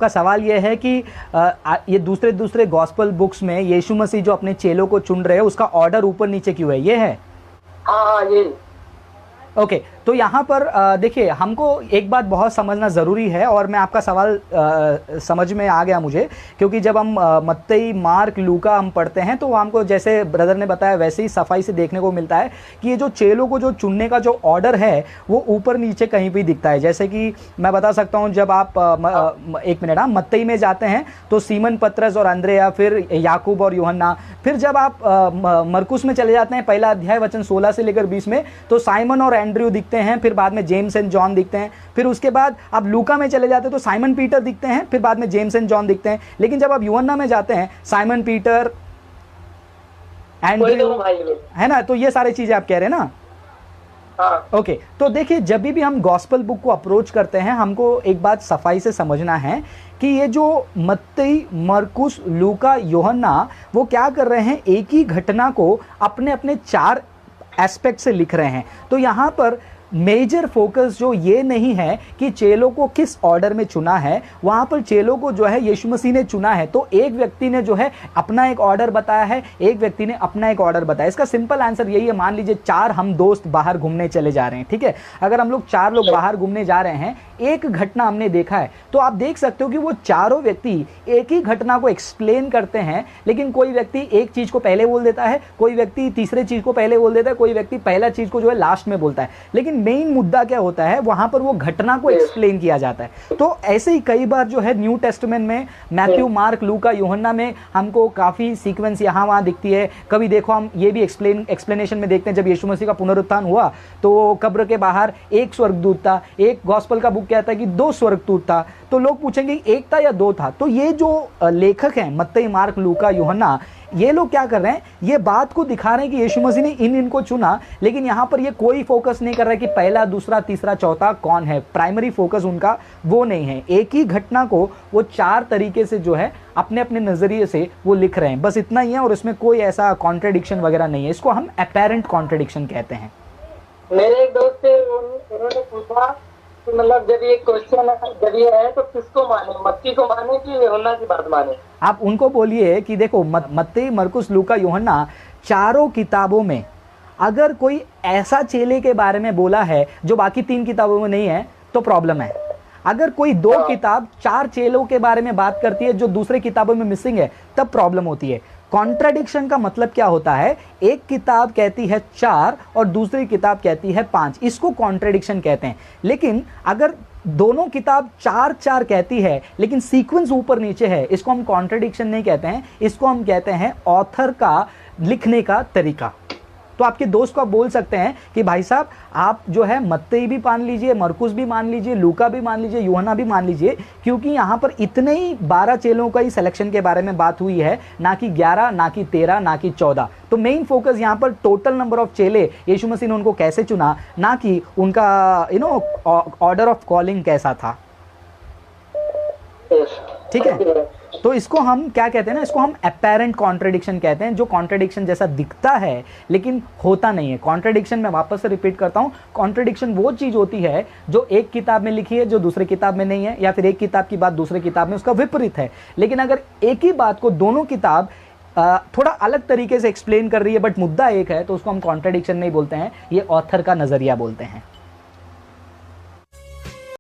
का सवाल यह है कि ये दूसरे दूसरे गॉस्पल बुक्स में यीशु मसीह जो अपने चेलों को चुन रहे हैं उसका ऑर्डर ऊपर नीचे क्यों है, ये है? हाँ ये ओके तो यहाँ पर देखिए, हमको एक बात बहुत समझना ज़रूरी है, और मैं आपका सवाल समझ में आ गया मुझे, क्योंकि जब हम मत्ती, मार्क, लूका हम पढ़ते हैं तो हमको जैसे ब्रदर ने बताया वैसे ही सफाई से देखने को मिलता है कि ये जो चेलों को जो चुनने का जो ऑर्डर है वो ऊपर नीचे कहीं भी दिखता है। जैसे कि मैं बता सकता हूँ, जब आप एक मिनट, मत्ती में जाते हैं तो सीमन पतरस और अंद्रेया, फिर याकूब और यूहन्ना, फिर जब आप मरकुस में चले जाते हैं पहला अध्याय वचन 16 से लेकर 20 में तो साइमन और एंड्रयू दिखते हैं, फिर बाद में जेम्स एंड जॉन दिखते हैं। फिर उसके बाद आप लूका में चले जाते हैं तो साइमन पीटर दिखते हैं, फिर बाद में जेम्स एंड जॉन दिखते हैं। लेकिन जब आप यूहन्ना में जाते हैं साइमन पीटर, एंड्रयू, है ना, तो ये सारी चीजें आप कह रहे हैं ना? हाँ। ओके तो देखिए, जब भी हम गॉस्पल बुक को अप्रोच करते हैं हमको एक बात सफाई से समझना है कि ये जो मत्ती, मरकुस, लूका, यूहन्ना वो क्या कर रहे हैं, एक ही घटना को अपने अपने 4 एस्पेक्ट से लिख रहे हैं। तो यहाँ पर मेजर फोकस जो ये नहीं है कि चेलों को किस ऑर्डर में चुना है, वहाँ पर चेलों को जो है यीशु मसीह ने चुना है। तो एक व्यक्ति ने जो है अपना एक ऑर्डर बताया है, एक व्यक्ति ने अपना एक ऑर्डर बताया। इसका सिंपल आंसर यही है, मान लीजिए 4 हम दोस्त बाहर घूमने चले जा रहे हैं, ठीक है। अगर हम लोग 4 लोग बाहर घूमने जा रहे हैं, एक घटना हमने देखा है, तो आप देख सकते हो कि वो चारों व्यक्ति एक ही घटना को एक्सप्लेन करते हैं, लेकिन कोई व्यक्ति एक चीज को पहले बोल देता है, कोई व्यक्ति तीसरे चीज को पहले बोल देता है, कोई व्यक्ति पहला चीज को जो है लास्ट में बोलता है। लेकिन मेन मुद्दा क्या होता है, वहां पर वो घटना को एक्सप्लेन किया जाता है। तो ऐसे ही कई बार जो है न्यू टेस्टमेंट में मैथ्यू, मार्क, लूका, यूहन्ना में हमको काफी सीक्वेंस यहाँ वहां दिखती है। कभी देखो हम ये भी एक्सप्लेनेशन में देखते हैं, जब यीशु मसीह का पुनरुत्थान हुआ तो कब्र के बाहर एक स्वर्गदूत था, एक गॉस्पल का बुक कहता है कि 2 स्वर्गदूत था। तो लोग पूछेंगे एक था या 2 था? तो ये जो लेखक हैं मत्ती, मार्क, लूका, यूहन्ना, ये लोग क्या कर रहे हैं, ये बात को दिखा रहे हैं कि यीशु मसीह ने इनको चुना, लेकिन यहाँ पर ये कोई फोकस नहीं कर रहा है कि पहला, दूसरा, तीसरा, चौथा कौन है। प्राइमरी फोकस उनका वो नहीं है। एक ही घटना को वो 4 तरीके से जो है अपने अपने नजरिए से वो लिख रहे हैं, बस इतना ही है। और इसमें कोई ऐसा कॉन्ट्रडिक्शन वगैरह नहीं है। इसको हम अपैरेंट कॉन्ट्रडिक्शन कहते हैं। मेरे एक दोस्त थे, उन्होंने पूछा कि मतलब जब ये क्वेश्चन जब ये है तो किसको माने, मत्ती को माने कि यूहन्ना की बात माने? आप उनको बोलिए कि देखो मत्ती, मरकुस, लूका, यूहन्ना, चारों किताबों में अगर कोई ऐसा चेले के बारे में बोला है जो बाकी 3 किताबों में नहीं है तो प्रॉब्लम है। अगर कोई 2 किताब 4 चेलों के बारे में बात करती है जो दूसरे किताबों में मिसिंग है, तब प्रॉब्लम होती है। कॉन्ट्रडिक्शन का मतलब क्या होता है, एक किताब कहती है 4 और दूसरी किताब कहती है 5, इसको कॉन्ट्रडिक्शन कहते हैं। लेकिन अगर दोनों किताब 4-4 कहती है लेकिन सीक्वेंस ऊपर नीचे है, इसको हम कॉन्ट्रडिक्शन नहीं कहते हैं, इसको हम कहते हैं ऑथर का लिखने का तरीका। तो आपके दोस्त को आप बोल सकते हैं कि भाई साहब आप जो है मत्ती भी मान लीजिए, मरकुस भी मान लीजिए, लूका भी मान लीजिए, यूहन्ना भी मान लीजिए, क्योंकि यहाँ पर इतने ही 12 चेलों का ही सिलेक्शन के बारे में बात हुई है, ना कि 11, ना कि 13, ना कि 14। तो मेन फोकस यहाँ पर टोटल नंबर ऑफ चेले, यीशु मसीह ने उनको कैसे चुना, ना कि उनका ऑर्डर ऑफ कॉलिंग कैसा था। ठीक है, तो इसको हम क्या कहते हैं ना, इसको हम अपैरेंट कॉन्ट्रडिक्शन कहते हैं, जो कॉन्ट्रडिक्शन जैसा दिखता है लेकिन होता नहीं है। कॉन्ट्रडिक्शन मैं वापस से रिपीट करता हूं, कॉन्ट्रडिक्शन वो चीज होती है जो एक किताब में लिखी है जो दूसरे किताब में नहीं है, या फिर एक किताब की बात दूसरे किताब में उसका विपरीत है। लेकिन अगर एक ही बात को दोनों किताब थोड़ा अलग तरीके से एक्सप्लेन कर रही है बट मुद्दा एक है, तो उसको हम कॉन्ट्रडिक्शन नहीं बोलते हैं, ये ऑथर का नजरिया बोलते हैं।